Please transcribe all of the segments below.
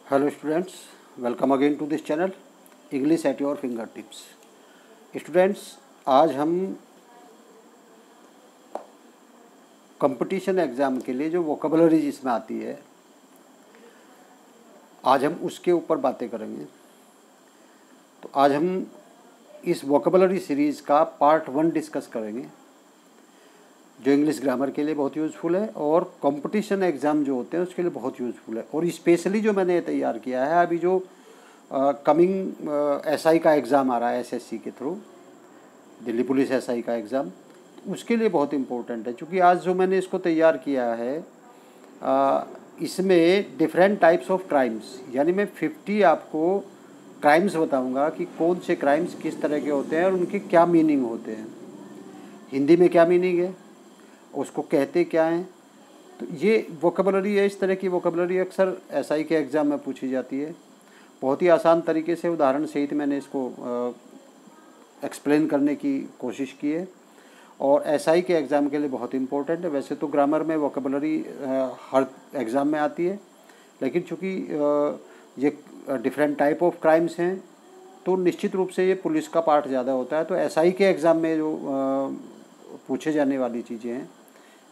Hello students, welcome again to this channel English at your finger tips. Students, आज हम competition exam के लिए जो वोकेबलरी जिसमें आती है, आज हम उसके ऊपर बातें करेंगे। तो आज हम इस वोकेबलरी सीरीज़ का पार्ट 1 डिस्कस करेंगे, जो इंग्लिश ग्रामर के लिए बहुत यूज़फुल है और कंपटीशन एग्ज़ाम जो होते हैं उसके लिए बहुत यूज़फुल है। और स्पेशली जो मैंने तैयार किया है, अभी जो कमिंग एसआई का एग्ज़ाम आ रहा है एसएससी के थ्रू, दिल्ली पुलिस एसआई का एग्ज़ाम, उसके लिए बहुत इम्पोर्टेंट है। क्योंकि आज जो मैंने इसको तैयार किया है, इसमें डिफरेंट टाइप्स ऑफ क्राइम्स, यानी मैं 50 आपको क्राइम्स बताऊंगा कि कौन से क्राइम्स किस तरह के होते हैं और उनके क्या मीनिंग होते हैं, हिंदी में क्या मीनिंग है, उसको कहते क्या हैं। तो ये वोकेबलरी है, इस तरह की वोकेबलरी अक्सर एसआई के एग्ज़ाम में पूछी जाती है। बहुत ही आसान तरीके से उदाहरण सहित मैंने इसको एक्सप्लेन करने की कोशिश की है और एसआई के एग्ज़ाम के लिए बहुत इम्पोर्टेंट है। वैसे तो ग्रामर में वोकेबलरी हर एग्ज़ाम में आती है, लेकिन चूँकि ये डिफरेंट टाइप ऑफ क्राइम्स हैं तो निश्चित रूप से ये पुलिस का पार्ट ज़्यादा होता है। तो एसआई के एग्ज़ाम में जो पूछे जाने वाली चीज़ें हैं,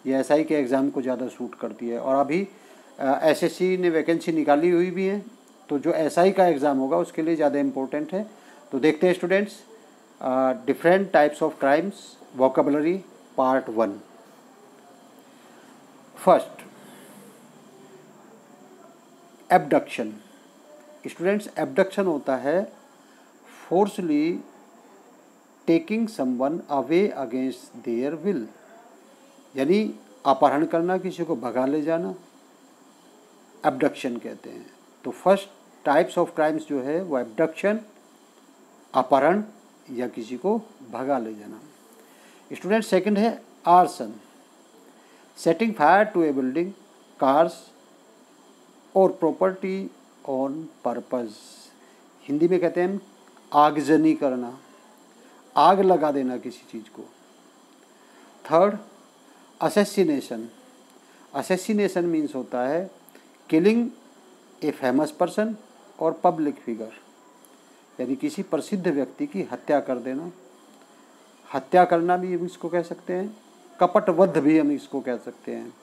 ये एसआई के एग्ज़ाम को ज़्यादा सूट करती है। और अभी एसएससी ने वैकेंसी निकाली हुई भी है, तो जो एसआई का एग्ज़ाम होगा उसके लिए ज़्यादा इम्पोर्टेंट है। तो देखते हैं students, different types of crimes, vocabulary part 1। First, abduction. Students, abduction होता है forcibly taking someone away against their will, यानी अपहरण करना, किसी को भगा ले जाना, एब्डक्शन कहते हैं। तो फर्स्ट टाइप्स ऑफ क्राइम्स जो है वो एब्डक्शन, अपहरण या किसी को भगा ले जाना। स्टूडेंट, सेकंड है arson, setting fire to a building, cars और प्रॉपर्टी ऑन पर्पस। हिंदी में कहते हैं आगजनी करना, आग लगा देना किसी चीज़ को। Third, assassination. असैसिनेशन मीन्स होता है किलिंग ए फेमस पर्सन और पब्लिक फिगर, यानी किसी प्रसिद्ध व्यक्ति की हत्या कर देना। हत्या करना भी हम इसको कह सकते हैं, कपटवध भी हम इसको कह सकते हैं।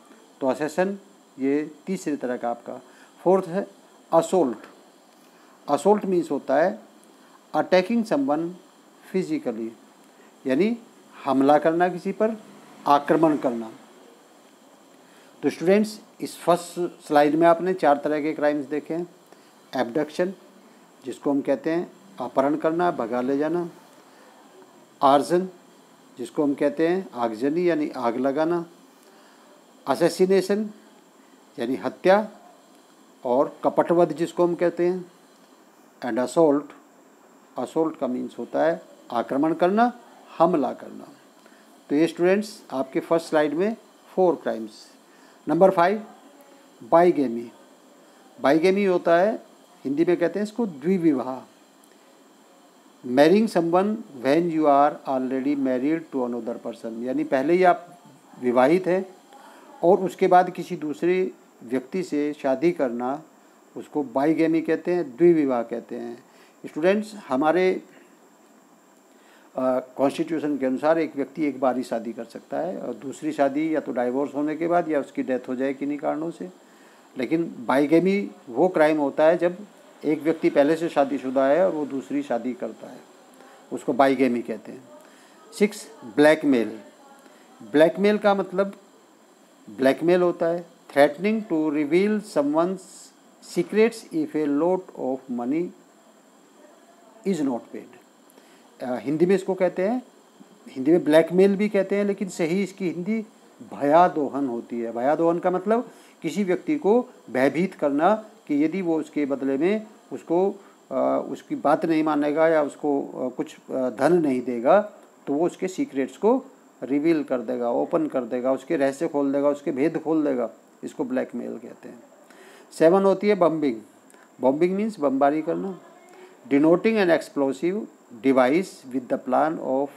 तो असैसन ये तीसरी तरह का आपका। फोर्थ है असोल्ट। असोल्ट मीन्स होता है अटैकिंग समवन फिजिकली, यानी हमला करना किसी पर, आक्रमण करना। तो स्टूडेंट्स, इस फर्स्ट स्लाइड में आपने 4 तरह के क्राइम्स देखे हैं। एब्डक्शन, जिसको हम कहते हैं अपहरण करना, भगा ले जाना। आर्सन, जिसको हम कहते हैं आगजनी यानी आग लगाना। असैसिनेशन यानी हत्या, और कपटवध जिसको हम कहते हैं। एंड असोल्ट, असोल्ट का मीन्स होता है आक्रमण करना, हमला करना। तो ये स्टूडेंट्स आपके फर्स्ट स्लाइड में 4 क्राइम्स। Number 5, bigamy. बाइगेमी होता है, हिंदी में कहते हैं इसको द्विविवाह। Marrying someone when you are already married to another person, यानी पहले ही आप विवाहित हैं और उसके बाद किसी दूसरे व्यक्ति से शादी करना, उसको बाइगेमी कहते हैं, द्विविवाह कहते हैं। स्टूडेंट्स, हमारे कॉन्स्टिट्यूशन के अनुसार एक व्यक्ति एक बार ही शादी कर सकता है, और दूसरी शादी या तो डाइवोर्स होने के बाद या उसकी डेथ हो जाए किन्हीं कारणों से। लेकिन बाइगेमी वो क्राइम होता है जब एक व्यक्ति पहले से शादीशुदा है और वो दूसरी शादी करता है, उसको बाइगेमी कहते हैं। 6, ब्लैकमेल। ब्लैकमेल का मतलब, ब्लैकमेल होता है threatening to reveal someone's secrets if a lot of money is not paid. Hindi में इसको कहते हैं, हिंदी में ब्लैकमेल भी कहते हैं, लेकिन सही इसकी हिंदी भयादोहन होती है। भयादोहन का मतलब किसी व्यक्ति को भयभीत करना कि यदि वो उसके बदले में उसको उसकी बात नहीं मानेगा या उसको कुछ धन नहीं देगा तो वो उसके सीक्रेट्स को रिवील कर देगा, ओपन कर देगा, उसके रहस्य खोल देगा, उसके भेद खोल देगा। इसको ब्लैकमेल कहते हैं। 7 होती है बम्बिंग। बम्बिंग मीन्स बमबारी करना। Detonating an explosive device with the plan of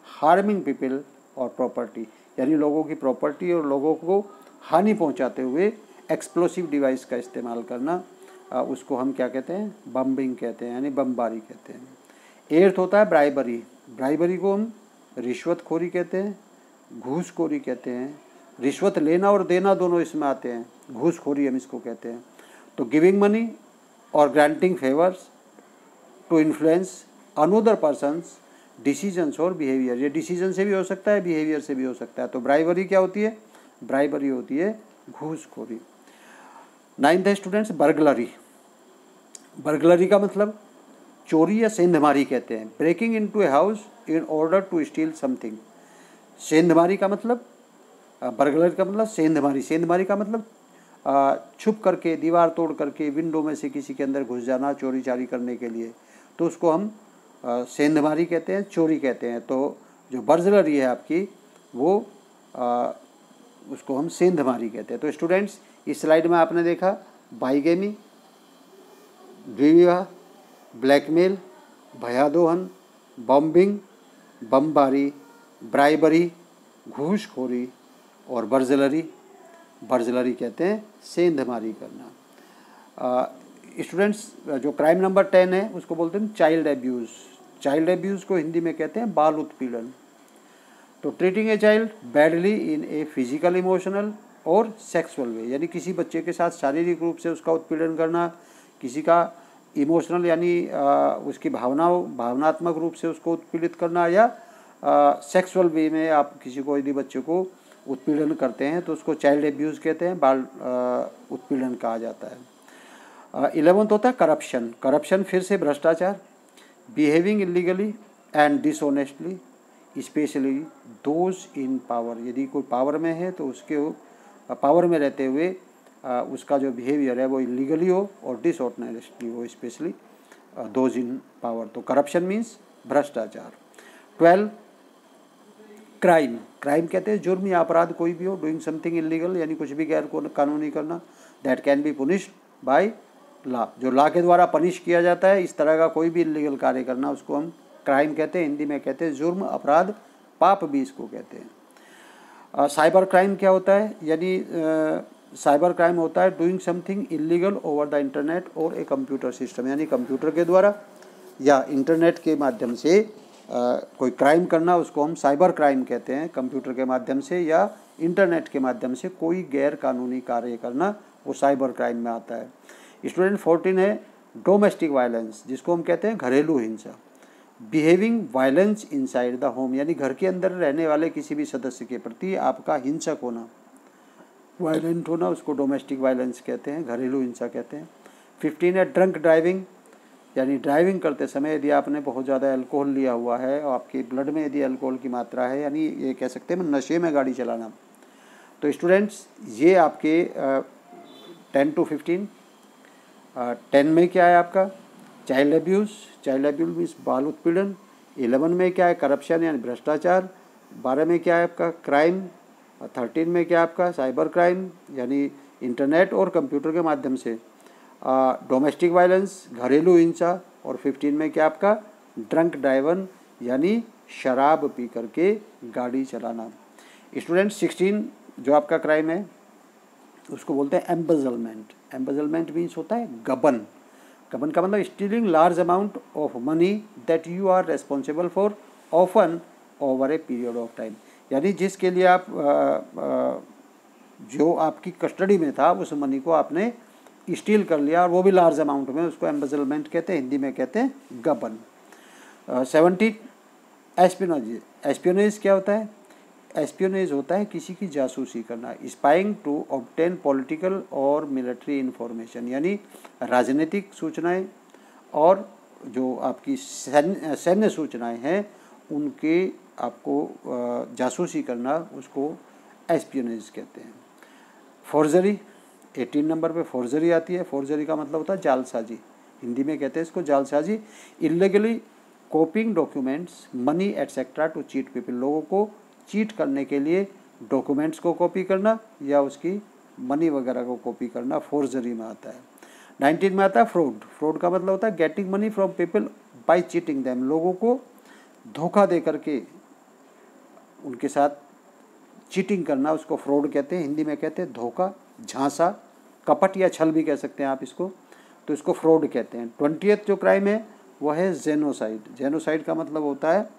harming people और प्रॉपर्टी, यानी लोगों की प्रॉपर्टी और लोगों को हानि पहुंचाते हुए एक्सप्लोसिव डिवाइस का इस्तेमाल करना। उसको हम क्या कहते हैं, बम्बिंग कहते हैं, यानी बमबारी कहते हैं। 8th होता है ब्राइबरी। ब्राइबरी को हम रिश्वतखोरी कहते हैं, घूसखोरी कहते हैं। रिश्वत लेना और देना दोनों इसमें आते हैं, घूसखोरी हम इसको कहते हैं। तो गिविंग मनी और granting favours to influence another person's decisions और बिहेवियर। ये डिसीजन से भी हो सकता है, बिहेवियर से भी हो सकता है। तो ब्राइबरी क्या होती है, ब्राइबरी होती है घूसखोरी। 9th है स्टूडेंट्स बर्गलरी। बर्गलरी का मतलब चोरी या सेंधमारी कहते हैं। Breaking into a house in order to steal something. सेंधमारी का मतलब, बर्गलरी का मतलब सेंधमारी। सेंधमारी का मतलब छुप करके, दीवार तोड़ करके, विंडो में से किसी के अंदर घुस जाना चोरी चारी करने के लिए, तो उसको हम सेंधमारी कहते हैं, चोरी कहते हैं। तो जो बर्गलरी है आपकी वो उसको हम सेंधमारी कहते हैं। तो स्टूडेंट्स इस स्लाइड में आपने देखा बाइगेमी, द्विविवाह, ब्लैकमेल, भयादोहन, बॉम्बिंग, बमबारी, ब्राइबरी, घूसखोरी और बर्गलरी। बर्गलरी कहते हैं सेंधमारी करना। स्टूडेंट्स जो क्राइम नंबर 10 है उसको बोलते हैं चाइल्ड एब्यूज़। चाइल्ड एब्यूज़ को हिंदी में कहते हैं बाल उत्पीड़न। तो treating a child badly in a physical, emotional और सेक्सुअल वे, यानी किसी बच्चे के साथ शारीरिक रूप से उसका उत्पीड़न करना, किसी का इमोशनल यानी उसकी भावनात्मक रूप से उसको उत्पीड़ित करना, या सेक्सुअल वे में आप किसी को यदि बच्चे को उत्पीड़न करते हैं तो उसको चाइल्ड एब्यूज़ कहते हैं, बाल उत्पीड़न कहा जाता है। 11th होता है करप्शन। करप्शन फिर से भ्रष्टाचार। Behaving illegally and dishonestly specially those in power. यदि कोई पावर में है तो उसके पावर में रहते हुए उसका जो बिहेवियर है वो इलीगली हो और डिसऑनेस्टली हो, स्पेशली दोज इन पावर। तो करप्शन मीन्स भ्रष्टाचार। 12 क्राइम। क्राइम कहते हैं जुर्म या अपराध कोई भी हो, डूइंग समथिंग इलीगल यानी कुछ भी गैर कानूनी करना, that can be punished by law, जो लॉ के द्वारा पनिश किया जाता है। इस तरह का कोई भी इलीगल कार्य करना उसको हम क्राइम कहते हैं, हिंदी में कहते हैं जुर्म, अपराध, पाप भी इसको कहते हैं। साइबर क्राइम क्या होता है, यानी साइबर क्राइम होता है doing something illegal over the internet और ए कंप्यूटर सिस्टम, यानी कंप्यूटर के द्वारा या इंटरनेट के माध्यम से कोई क्राइम करना, उसको हम साइबर क्राइम कहते हैं। कंप्यूटर के माध्यम से या इंटरनेट के माध्यम से कोई गैर कानूनी कार्य करना वो साइबर क्राइम में आता है। स्टूडेंट 14 है डोमेस्टिक वायलेंस, जिसको हम कहते हैं घरेलू हिंसा। Behaving violence inside the home, यानी घर के अंदर रहने वाले किसी भी सदस्य के प्रति आपका हिंसक होना, वायलेंट होना, उसको डोमेस्टिक वायलेंस कहते हैं, घरेलू हिंसा कहते हैं। 15 है ड्रंक ड्राइविंग, यानी ड्राइविंग करते समय यदि आपने बहुत ज़्यादा अल्कोहल लिया हुआ है और आपके ब्लड में यदि अल्कोहल की मात्रा है, यानी ये कह सकते हैं नशे में गाड़ी चलाना। तो स्टूडेंट्स ये आपके 10 to 15। 10 में क्या है आपका child abuse. Child abuse means बाल उत्पीड़न। 11 में क्या है करप्शन यानी भ्रष्टाचार। 12 में क्या है आपका क्राइम। 13 में क्या है आपका साइबर क्राइम यानी इंटरनेट और कंप्यूटर के माध्यम से। डोमेस्टिक वायलेंस घरेलू हिंसा। और 15 में क्या आपका ड्रंक ड्राइवन यानी शराब पी करके गाड़ी चलाना। स्टूडेंट 16 जो आपका क्राइम है उसको बोलते हैं एम्बेजलमेंट। एम्बेजलमेंट मीन्स होता है गबन। गबन का मतलब stealing large amount of money that you are responsible for often over a period of time, यानी जिसके लिए आप जो आपकी कस्टडी में था उस मनी को आपने स्टील कर लिया और वो भी लार्ज अमाउंट में, उसको एम्बेजलमेंट कहते हैं, हिंदी में कहते हैं गबन। 17 एस्पियोनेज। एस्पियोनेज क्या होता है? एस्पियोनेज होता है किसी की जासूसी करना। स्पाइंग टू ऑब्टेन पॉलिटिकल और मिलिट्री इंफॉर्मेशन, यानी राजनीतिक सूचनाएं और जो आपकी सैन्य सूचनाएं हैं उनके आपको जासूसी करना, उसको एस्पियोनेज कहते हैं। फोर्जरी 18 नंबर पे फोर्जरी आती है। फोर्जरी का मतलब होता है जालसाजी, हिंदी में कहते हैं इसको जालसाजी। Illegally copying documents money etcetera to cheat people, लोगों को चीट करने के लिए डॉक्यूमेंट्स को कॉपी करना या उसकी मनी वगैरह को कॉपी करना फोर्जरी में आता है। 19 में आता है फ्रॉड। फ्रॉड का मतलब होता है getting money from people by cheating them, लोगों को धोखा दे करके उनके साथ चीटिंग करना, उसको फ्रॉड कहते हैं, हिंदी में कहते हैं धोखा, झांसा, कपट या छल भी कह सकते हैं आप इसको। तो इसको फ्रॉड कहते हैं। 20th जो क्राइम है वह है जेनोसाइड। जेनोसाइड का मतलब होता है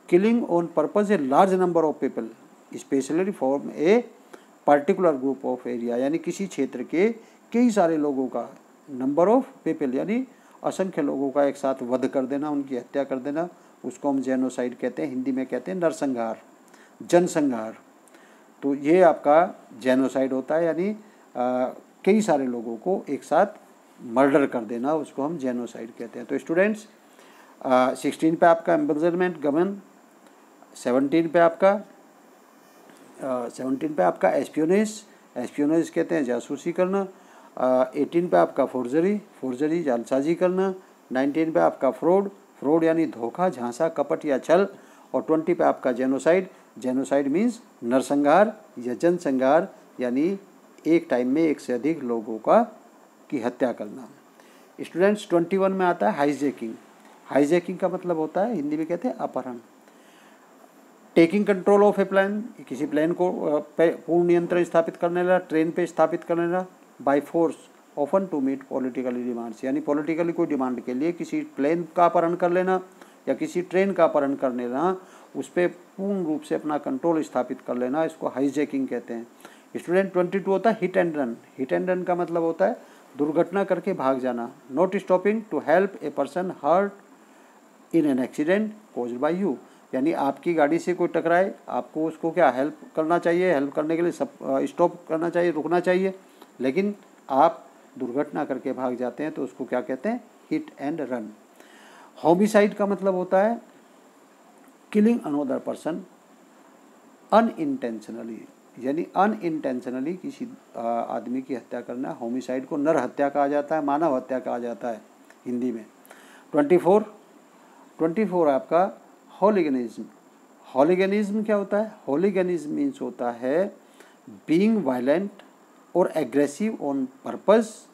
killing on purpose a large number of people specially for a particular group of area, यानी किसी क्षेत्र के कई सारे लोगों का, नंबर ऑफ पीपल यानी असंख्य लोगों का एक साथ वध कर देना, उनकी हत्या कर देना, उसको हम जेनोसाइड कहते हैं। हिंदी में कहते हैं नरसंहार, जनसंहार। तो ये आपका जेनोसाइड होता है, यानी कई सारे लोगों को एक साथ मर्डर कर देना, उसको हम जेनोसाइड कहते हैं। तो स्टूडेंट्स 16 पे आपका एम्बेजलमेंट गवर्न, 17 पे आपका एस्पियोनेज कहते हैं जासूसी करना, 18 पे आपका फोर्जरी जालसाजी करना, 19 पे आपका फ्रॉड यानी धोखा, झांसा, कपट या छल, और 20 पे आपका जेनोसाइड मीन्स नरसंहार या जनसंहार, यानी एक टाइम में एक से अधिक लोगों की हत्या करना। स्टूडेंट्स 21 में आता है हाईजैकिंग का मतलब होता है, हिंदी में कहते हैं अपहरण। Taking control of A plan, किसी प्लान को पूर्ण नियंत्रण स्थापित करने ला, ट्रेन पे स्थापित करने ला, by force often to meet politically demands, यानी पॉलिटिकली कोई डिमांड के लिए किसी प्लेन का अपहरण कर लेना या किसी ट्रेन का अपहरण कर लेना, उस पर पूर्ण रूप से अपना कंट्रोल स्थापित कर लेना, इसको हाईजैकिंग कहते हैं। स्टूडेंट 22 होता है हिट एंड रन का मतलब होता है दुर्घटना करके भाग जाना, not stopping to help a person hurt in an accident caused by you, यानी आपकी गाड़ी से कोई टकराए, आपको उसको क्या हेल्प करना चाहिए, हेल्प करने के लिए स्टॉप करना चाहिए, रुकना चाहिए, लेकिन आप दुर्घटना करके भाग जाते हैं तो उसको क्या कहते हैं, हिट एंड रन। होमिसाइड का मतलब होता है किलिंग अनदर पर्सन अनइंटेंशनली, यानी अनइंटेंशनली किसी आदमी की हत्या करना। होमिसाइड को नर हत्या कहा जाता है, मानव हत्या कहा जाता है हिंदी में। 24 आपका हॉलीगनिज्म क्या होता है? हॉलीगनिज्म मीन्स होता है बीइंग वायलेंट और aggressive on purpose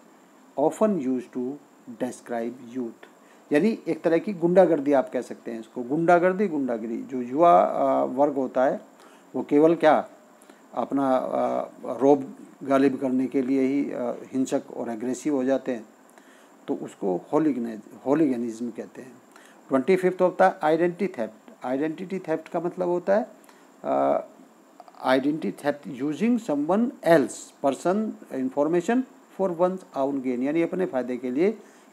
often use to describe youth, यानी एक तरह की गुंडागर्दी आप कह सकते हैं इसको। गुंडागिरी जो युवा वर्ग होता है वो केवल क्या अपना रौब गालिब करने के लिए ही हिंसक और एग्रेसिव हो जाते हैं, तो उसको हॉलीगनिज्म कहते हैं। 25 होता है आइडेंटिटी थेफ्ट का मतलब होता है identity theft using someone else person information for one's own gain, यानी अपने फायदे के लिए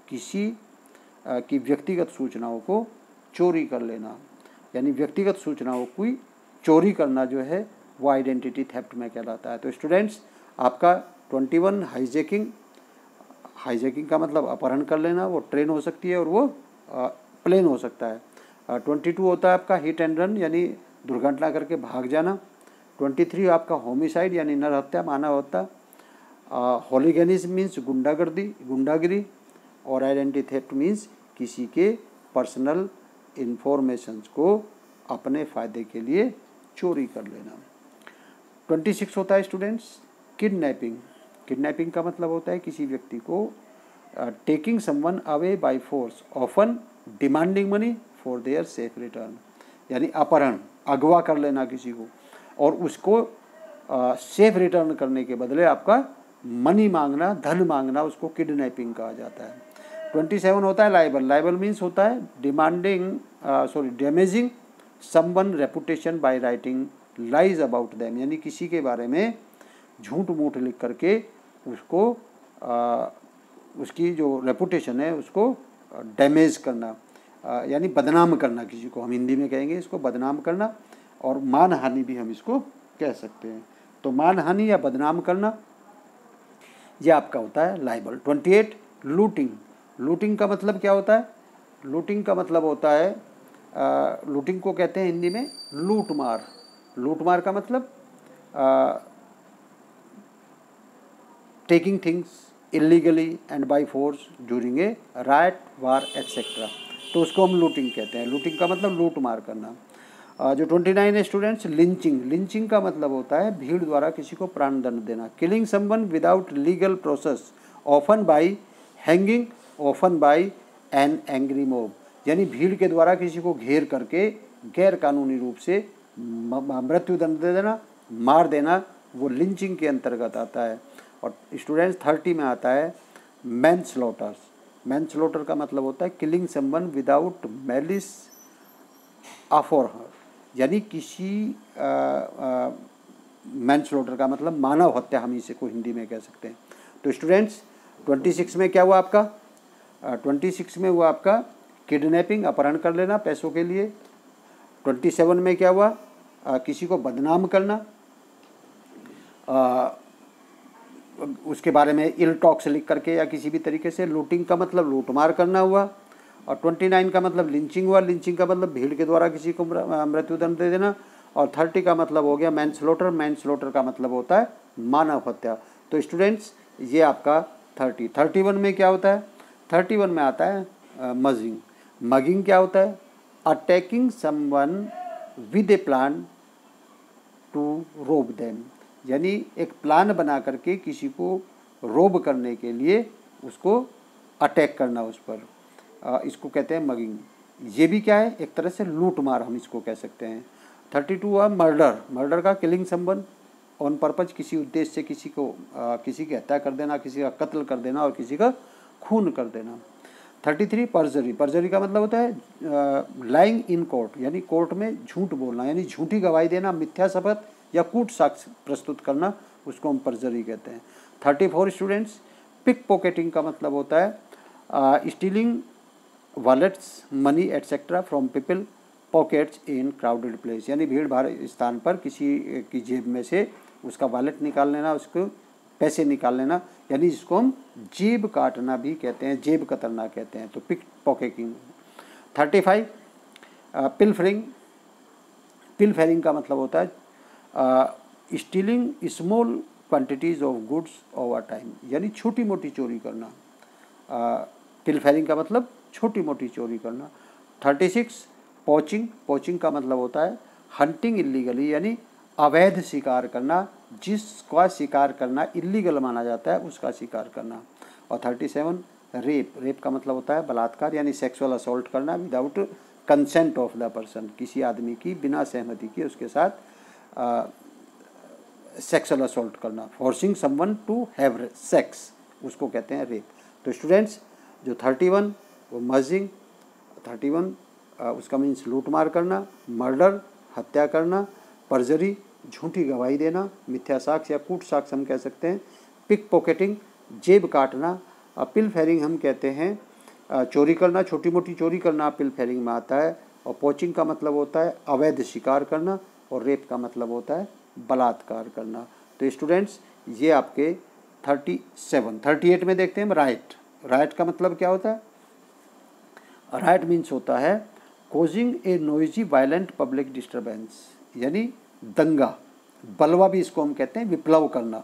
किसी की व्यक्तिगत सूचनाओं को चोरी कर लेना, यानी व्यक्तिगत सूचनाओं की चोरी करना जो है वो आइडेंटिटी थेफ्ट में कहलाता है। तो स्टूडेंट्स आपका 21 हाईजैकिंग का मतलब अपहरण कर लेना, वो ट्रेन हो सकती है और वो प्लेन हो सकता है। 22 होता है आपका हिट एंड रन, यानी दुर्घटना करके भाग जाना। 23 आपका होमिसाइड यानी नर हत्या, मानव हत्या। हॉलीगनिज्म मीन्स गुंडागिरी, और आइडेंटिटी थेफ्ट मीन्स किसी के पर्सनल इंफॉर्मेशंस को अपने फ़ायदे के लिए चोरी कर लेना। 26 होता है स्टूडेंट्स किडनैपिंग का मतलब होता है किसी व्यक्ति को taking someone away by force often demanding money for their safe return, यानी अपहरण, अगवा कर लेना किसी को और उसको सेफ रिटर्न करने के बदले आपका मनी मांगना, धन मांगना, उसको किडनैपिंग कहा जाता है। 27 होता है लाइबल मीन्स होता है damaging someone reputation by writing lies about them, यानी किसी के बारे में झूठ मूठ लिख करके उसको उसकी जो रेपुटेशन है उसको डैमेज करना, यानी बदनाम करना किसी को, हम हिंदी में कहेंगे इसको बदनाम करना, और मानहानि भी हम इसको कह सकते हैं। तो मानहानि या बदनाम करना यह आपका होता है लाइबल। 28 लूटिंग का मतलब क्या होता है? लूटिंग का मतलब होता है लूटिंग को कहते हैं हिंदी में लूटमार का मतलब taking things illegally and by force during a right war etcetera, तो उसको हम लूटिंग कहते हैं। लूटिंग का मतलब लूट मार करना। जो 29 है स्टूडेंट्स लिंचिंग का मतलब होता है भीड़ द्वारा किसी को प्राणदंड देना। Killing someone without legal process often by hanging often by an angry mob, यानी भीड़ के द्वारा किसी को घेर करके गैर कानूनी रूप से मृत्युदंड दे देना, मार देना, वो लिंचिंग के अंतर्गत आता है। और स्टूडेंट्स 30 में आता है मैनस्लॉटर। मैनस्लॉटर का मतलब होता है किलिंग समवन विदाउट मैलिस अफोरहर, यानी किसी मैनस्लॉटर का मतलब मानव हत्या, हम इसे को हिंदी में कह सकते हैं। तो स्टूडेंट्स 26 में क्या हुआ आपका, 26 में हुआ आपका किडनैपिंग, अपहरण कर लेना पैसों के लिए। 27 में क्या हुआ, किसी को बदनाम करना, उसके बारे में इल टॉक्स लिख करके या किसी भी तरीके से। लूटिंग का मतलब लूटमार करना हुआ। और 29 का मतलब लिंचिंग हुआ, लिंचिंग का मतलब भीड़ के द्वारा किसी को मृत्युदंड दे देना। और 30 का मतलब हो गया मैनस्लॉटर, मैनस्लॉटर का मतलब होता है मानव हत्या। तो स्टूडेंट्स ये आपका 31 में क्या होता है, 31 में आता है मगिंग। मगिंग क्या होता है, attacking someone with a plan to rob them, यानी एक प्लान बना करके किसी को रोब करने के लिए उसको अटैक करना उस पर, इसको कहते हैं मगिंग। ये भी क्या है, एक तरह से लूट मार हम इसको कह सकते हैं। 32 हुआ मर्डर। मर्डर का किलिंग समवन ऑन पर्पज, किसी उद्देश्य से किसी को किसी की हत्या कर देना, किसी का कत्ल कर देना और किसी का खून कर देना। 33 परजरी। परजरी का मतलब होता है लाइंग इन कोर्ट, यानी कोर्ट में झूठ बोलना, यानी झूठी गवाही देना, मिथ्या शपथ या कूट साक्ष्य प्रस्तुत करना, उसको हम परजरी कहते हैं। 34 स्टूडेंट्स पिक पॉकेटिंग का मतलब होता है stealing wallets, money etcetera from people pockets in crowded place, यानी भीड़ भाड़ स्थान पर किसी की जेब में से उसका वॉलेट निकाल लेना, उसको पैसे निकाल लेना, यानी जिसको हम जेब काटना भी कहते हैं, जेब कतरना कहते हैं। तो पिक पॉकेटिंग। 35 पिल्फरिंग। पिल्फरिंग का मतलब होता है stealing small quantities of goods over time, यानी छोटी मोटी चोरी करना। पिल्फरिंग का मतलब छोटी मोटी चोरी करना। 36 पोचिंग। पोचिंग का मतलब होता है हंटिंग इलीगली, यानी अवैध शिकार करना, जिसका शिकार करना इलीगल माना जाता है उसका शिकार करना। और 37 रेप। रेप का मतलब होता है बलात्कार, यानी सेक्सुअल असॉल्ट करना without consent of the person, किसी आदमी की बिना सहमति के उसके साथ सेक्सुअल असॉल्ट करना। Forcing someone to have sex, उसको कहते हैं रेप। तो स्टूडेंट्स जो 31 वो मर्जिंग, 31 उसका मीन्स लूटमार करना, मर्डर हत्या करना, परजरी झूठी गवाही देना, मिथ्या साक्ष्य या कूट साक्ष्य हम कह सकते हैं, पिक पॉकेटिंग जेब काटना, पिल फेरिंग हम कहते हैं चोरी करना, छोटी मोटी चोरी करना पिल फेरिंग में आता है। और पोचिंग का मतलब होता है अवैध शिकार करना, और रेप का मतलब होता है बलात्कार करना। तो स्टूडेंट्स ये आपके 37। 38 में देखते हैं राइट। राइट का मतलब क्या होता है, राइट मीन्स होता है कोजिंग ए नोइजी वायलेंट पब्लिक डिस्टर्बेंस, यानी दंगा, बलवा भी इसको हम कहते हैं, विप्लव करना।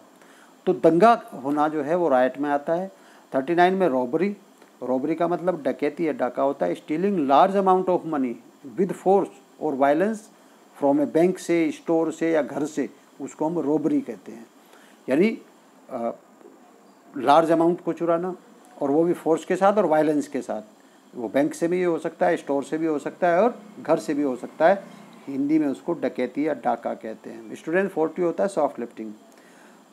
तो दंगा होना जो है वो राइट में आता है। 39 में रॉबरी। रॉबरी का मतलब डकैती या डाका होता है stealing large amount of money with force और वायलेंस फ्रॉम ए बैंक से, स्टोर से या घर से, उसको हम रॉबरी कहते हैं, यानी लार्ज अमाउंट को चुराना, और वो भी फोर्स के साथ और वायलेंस के साथ। वो बैंक से भी हो सकता है, स्टोर से भी हो सकता है और घर से भी हो सकता है। हिंदी में उसको डकैती या डाका कहते हैं। स्टूडेंट 40 होता है शॉप लिफ्टिंग।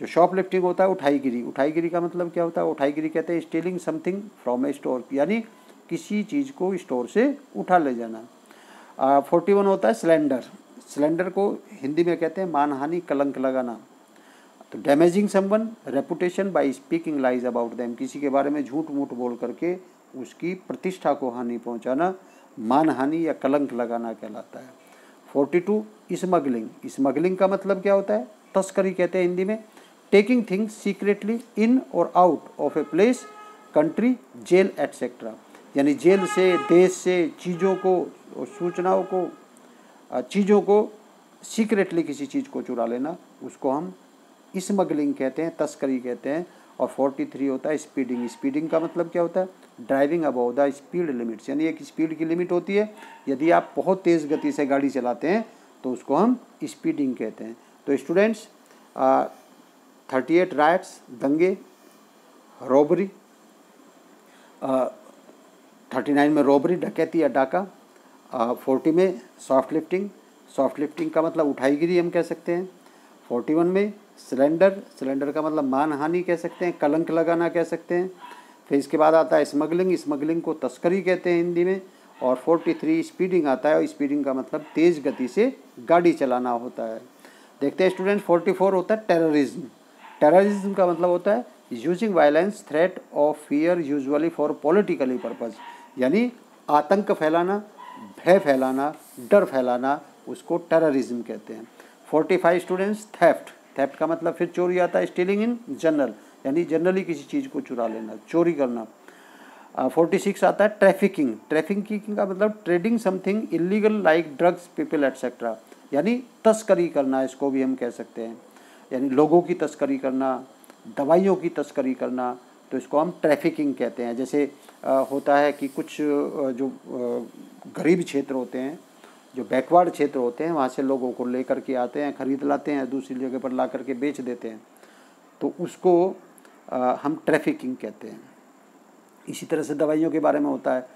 जो शॉप लिफ्टिंग होता है उठाईगिरी। उठाईगिरी का मतलब क्या होता है, उठाईगिरी कहते हैं stealing something from A store, यानी किसी चीज़ को स्टोर से उठा ले जाना। 41 होता है स्लेंडर। स्लेंडर को हिंदी में कहते हैं मानहानि, कलंक लगाना। तो damaging someone reputation by speaking lies about them, किसी के बारे में झूठ मूठ बोल करके उसकी प्रतिष्ठा को हानि पहुंचाना मानहानि या कलंक लगाना कहलाता है। 42 स्मगलिंग। स्मगलिंग का मतलब क्या होता है, तस्करी कहते हैं हिंदी में। टेकिंग थिंग्स सीक्रेटली इन और out of a place, country, jail etcetera, यानी जेल से, देश से चीज़ों को, सूचनाओं को, चीज़ों को सीक्रेटली किसी चीज़ को चुरा लेना, उसको हम स्मगलिंग कहते हैं, तस्करी कहते हैं। और 43 होता है स्पीडिंग। स्पीडिंग का मतलब क्या होता है, driving above the speed limits, यानी एक स्पीड की लिमिट होती है, यदि आप बहुत तेज़ गति से गाड़ी चलाते हैं तो उसको हम स्पीडिंग कहते हैं। तो स्टूडेंट्स 38 राइट्स, दंगे, रॉबरी, 39 में रॉबरी डकैती या डाका, 40 में सॉफ्ट लिफ्टिंग। सॉफ्ट लिफ्टिंग का मतलब उठाईगिरी हम कह सकते हैं। 41 में सिलेंडर। सिलेंडर का मतलब मानहानि कह सकते हैं, कलंक लगाना कह सकते हैं। फिर इसके बाद आता है स्मगलिंग, स्मगलिंग को तस्करी कहते हैं हिंदी में। और 43 स्पीडिंग आता है, और स्पीडिंग का मतलब तेज़ गति से गाड़ी चलाना होता है। देखते हैं स्टूडेंट 44 होता है टेररिज्म। टेररिज्म का मतलब होता है using violence, threat of fear usually for politically purpose, यानी आतंक फैलाना, भय फैलाना, डर फैलाना, उसको टेररिज्म कहते हैं। 45 स्टूडेंट्स थेफ्ट। थेफ्ट का मतलब फिर चोरी आता है, स्टीलिंग इन जनरल, यानी जनरली किसी चीज़ को चुरा लेना, चोरी करना। 46 आता है ट्रैफिकिंग। ट्रैफिकिंग का मतलब trading something illegal like drugs, people etcetera, यानी तस्करी करना, इसको भी हम कह सकते हैं, यानी लोगों की तस्करी करना, दवाइयों की तस्करी करना, तो इसको हम ट्रैफिकिंग कहते हैं। जैसे होता है कि कुछ जो गरीब क्षेत्र होते हैं, जो बैकवर्ड क्षेत्र होते हैं, वहाँ से लोगों को लेकर के आते हैं, ख़रीद लाते हैं, दूसरी जगह पर ला करके बेच देते हैं, तो उसको हम ट्रैफिकिंग कहते हैं। इसी तरह से दवाइयों के बारे में होता है,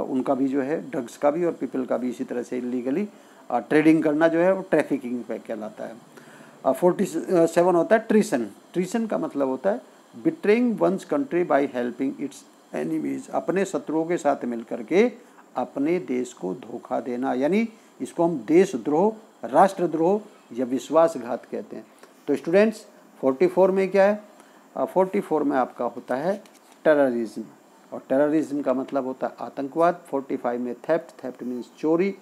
उनका भी जो है, ड्रग्स का भी और पीपल का भी इसी तरह से इलीगली ट्रेडिंग करना जो है वो ट्रैफिकिंग पे कहलाता है। 47 होता है ट्रीसन। ट्रीसन का मतलब होता है betraying one's country by helping its enemies, अपने शत्रुओं के साथ मिलकर के अपने देश को धोखा देना, यानी इसको हम देशद्रोह, राष्ट्रद्रोह या विश्वासघात कहते हैं। तो स्टूडेंट्स 44 में क्या है? 44 में आपका होता है टेररिज्म, और टेररिज्म का मतलब होता है आतंकवाद। 45 में थेफ्ट, थेफ्ट मीन्स चोरी।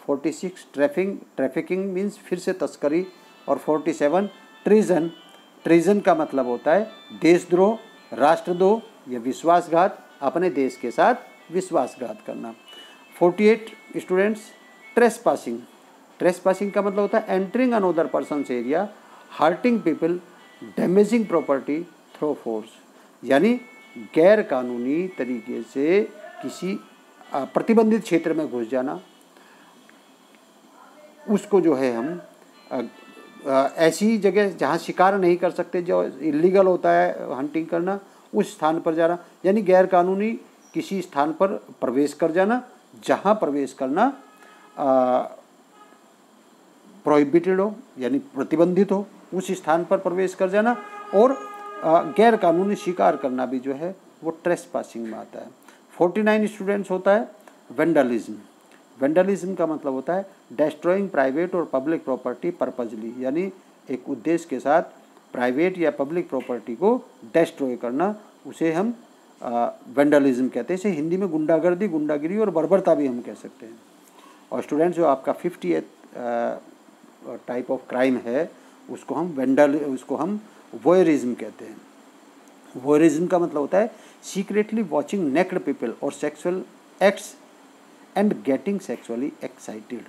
46 ट्रैफिकिंग मीन्स फिर से तस्करी। और 47 ट्रीजन, ट्रीजन का मतलब होता है देशद्रोह, राष्ट्रद्रोह या विश्वासघात, अपने देश के साथ विश्वासघात करना। 48 स्टूडेंट्स ट्रेसपासिंग। ट्रेसपासिंग का मतलब होता है entering another person's area, hurting people, damaging property through force, यानी गैर कानूनी तरीके से किसी प्रतिबंधित क्षेत्र में घुस जाना, उसको जो है हम ऐसी जगह जहाँ शिकार नहीं कर सकते, जो इलीगल होता है हंटिंग करना, उस स्थान पर जाना, यानी गैर कानूनी किसी स्थान पर प्रवेश कर जाना, जहाँ प्रवेश करना प्रोहिबिटेड हो, यानी प्रतिबंधित हो, उस स्थान पर प्रवेश कर जाना। और गैर कानूनी शिकार करना भी जो है वो ट्रेसपासिंग में आता है। 49 स्टूडेंट्स होता है वेंडलिज्म। वेंडलिज्म का मतलब होता है डिस्ट्रॉइंग प्राइवेट और पब्लिक प्रॉपर्टी पर्पजली, यानी एक उद्देश्य के साथ प्राइवेट या पब्लिक प्रॉपर्टी को डिस्ट्रॉय करना, उसे हम वेंडलिज्म कहते हैं। इसे हिंदी में गुंडागर्दी, गुंडागिरी और बर्बरता भी हम कह सकते हैं। और स्टूडेंट्स जो आपका 50th टाइप ऑफ क्राइम है, उसको हम वॉयरिज्म कहते हैं। वॉयरिज्म का मतलब होता है सीक्रेटली वॉचिंग नेक्ड पीपल और sexual acts and getting sexually excited,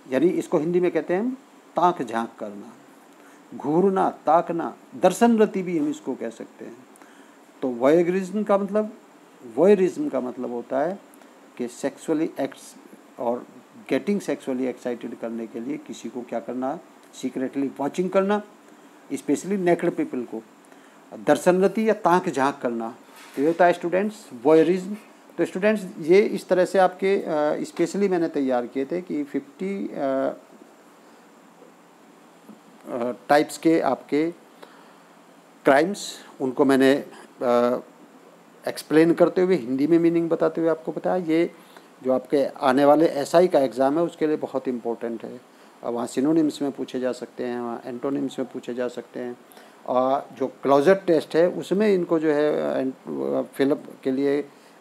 यानी इसको हिंदी में कहते हैं हम ताक झांक करना, घूरना, ताकना, दर्शन रति भी हम इसको कह सकते हैं। तो वॉयरिज्म का मतलब होता है कि सेक्सुअली एक्ट्स और गेटिंग सेक्सुअली एक्साइटेड करने के लिए किसी को क्या करना, सीक्रेटली वॉचिंग करना, स्पेशली नेक्ड पीपल को, दर्शन रति या ताक झांक करना, तो ये होता है स्टूडेंट्स वॉयरिज्म। तो स्टूडेंट्स ये इस तरह से आपके स्पेशली मैंने तैयार किए थे कि 50 टाइप्स के आपके क्राइम्स, उनको मैंने एक्सप्लेन करते हुए, हिंदी में मीनिंग बताते हुए आपको बताया। ये जो आपके आने वाले SI का एग्ज़ाम है उसके लिए बहुत इंपॉर्टेंट है। वहाँ सिनोनिम्स में पूछे जा सकते हैं, वहाँ एंटोनिम्स में पूछे जा सकते हैं, और जो क्लोजर टेस्ट है उसमें इनको जो है फिलअप के लिए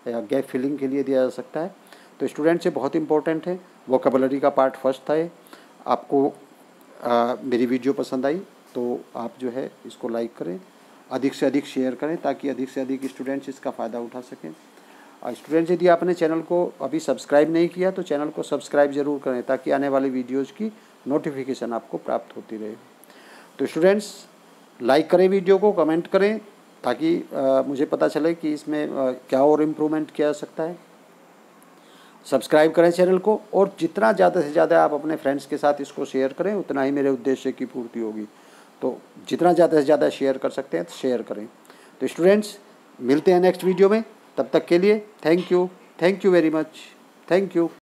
या गैप फिलिंग के लिए दिया जा सकता है। तो स्टूडेंट से बहुत इंपॉर्टेंट है। वोकैबुलरी का पार्ट फर्स्ट था ये। आपको मेरी वीडियो पसंद आई तो आप जो है इसको लाइक करें, अधिक से अधिक शेयर करें, ताकि अधिक से अधिक स्टूडेंट्स इसका फ़ायदा उठा सकें। और स्टूडेंट्स यदि आपने चैनल को अभी सब्सक्राइब नहीं किया तो चैनल को सब्सक्राइब ज़रूर करें, ताकि आने वाली वीडियोज़ की नोटिफिकेशन आपको प्राप्त होती रहे। तो स्टूडेंट्स लाइक करें वीडियो को, कमेंट करें, ताकि मुझे पता चले कि इसमें क्या और इम्प्रूवमेंट किया जा सकता है। सब्सक्राइब करें चैनल को, और जितना ज़्यादा से ज़्यादा आप अपने फ्रेंड्स के साथ इसको शेयर करें, उतना ही मेरे उद्देश्य की पूर्ति होगी। तो जितना ज़्यादा से ज़्यादा शेयर कर सकते हैं तो शेयर करें। तो स्टूडेंट्स मिलते हैं नेक्स्ट वीडियो में, तब तक के लिए thank you very much, thank you.